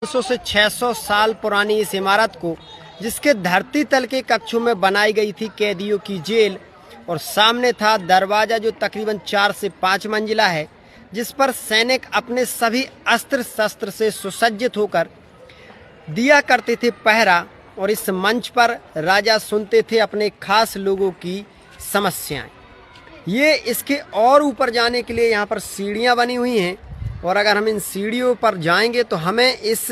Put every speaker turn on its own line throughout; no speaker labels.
500 से 600 साल पुरानी इस इमारत को, जिसके धरती तल के कक्षों में बनाई गई थी कैदियों की जेल, और सामने था दरवाजा जो तकरीबन 4 से 5 मंजिला है, जिस पर सैनिक अपने सभी अस्त्र शस्त्र से सुसज्जित होकर दिया करते थे पहरा, और इस मंच पर राजा सुनते थे अपने खास लोगों की समस्याएं। ये इसके और ऊपर जाने के लिए यहाँ पर सीढ़ियाँ बनी हुई हैं, और अगर हम इन सीढ़ियों पर जाएंगे तो हमें इस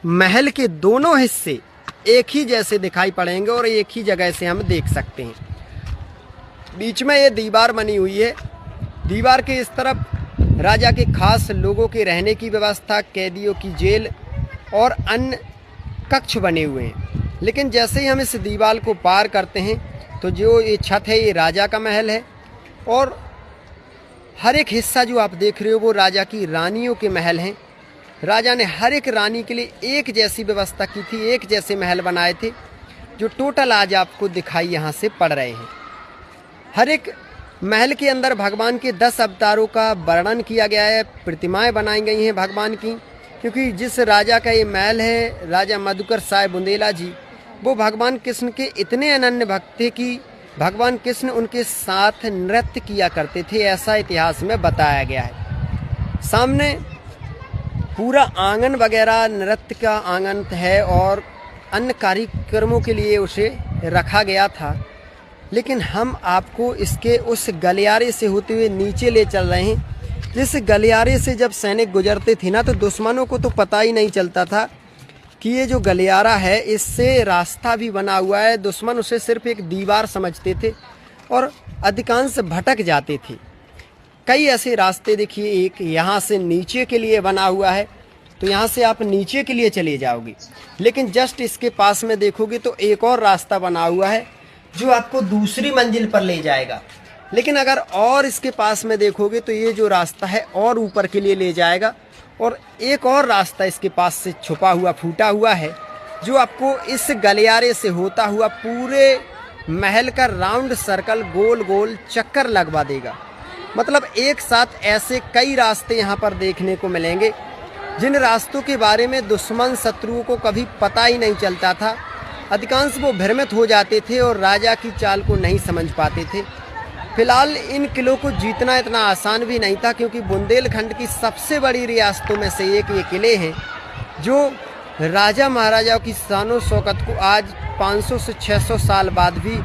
महल के दोनों हिस्से एक ही जैसे दिखाई पड़ेंगे और एक ही जगह से हम देख सकते हैं। बीच में ये दीवार बनी हुई है, दीवार के इस तरफ राजा के खास लोगों के रहने की व्यवस्था, कैदियों की जेल और अन्य कक्ष बने हुए हैं। लेकिन जैसे ही हम इस दीवार को पार करते हैं तो जो ये छत है ये राजा का महल है, और हर एक हिस्सा जो आप देख रहे हो वो राजा की रानियों के महल हैं। राजा ने हर एक रानी के लिए एक जैसी व्यवस्था की थी, एक जैसे महल बनाए थे, जो टोटल आज आपको दिखाई यहाँ से पड़ रहे हैं। हर एक महल के अंदर भगवान के 10 अवतारों का वर्णन किया गया है, प्रतिमाएं बनाई गई हैं भगवान की, क्योंकि जिस राजा का ये महल है, राजा मधुकर साय बुंदेला जी, वो भगवान कृष्ण के इतने अनन्य भक्त थे कि भगवान कृष्ण उनके साथ नृत्य किया करते थे, ऐसा इतिहास में बताया गया है। सामने पूरा आंगन वगैरह नृत्य का आंगन है और अन्य कार्यक्रमों के लिए उसे रखा गया था। लेकिन हम आपको इसके उस गलियारे से होते हुए नीचे ले चल रहे हैं, जिस गलियारे से जब सैनिक गुजरते थे ना, तो दुश्मनों को तो पता ही नहीं चलता था कि ये जो गलियारा है इससे रास्ता भी बना हुआ है। दुश्मन उसे सिर्फ एक दीवार समझते थे और अधिकांश भटक जाते थे। कई ऐसे रास्ते देखिए, एक यहाँ से नीचे के लिए बना हुआ है, तो यहाँ से आप नीचे के लिए चले जाओगे, लेकिन जस्ट इसके पास में देखोगे तो एक और रास्ता बना हुआ है जो आपको दूसरी मंजिल पर ले जाएगा। लेकिन अगर और इसके पास में देखोगे तो ये जो रास्ता है और ऊपर के लिए ले जाएगा, और एक और रास्ता इसके पास से छुपा हुआ फूटा हुआ है जो आपको इस गलियारे से होता हुआ पूरे महल का राउंड सर्कल गोल गोल चक्कर लगवा देगा। मतलब एक साथ ऐसे कई रास्ते यहाँ पर देखने को मिलेंगे, जिन रास्तों के बारे में दुश्मन शत्रुओं को कभी पता ही नहीं चलता था। अधिकांश वो भ्रमित हो जाते थे और राजा की चाल को नहीं समझ पाते थे। फिलहाल इन किलों को जीतना इतना आसान भी नहीं था, क्योंकि बुंदेलखंड की सबसे बड़ी रियासतों में से एक ये किले हैं जो राजा महाराजाओं की शान और शौकत को आज 500 से 600 साल बाद भी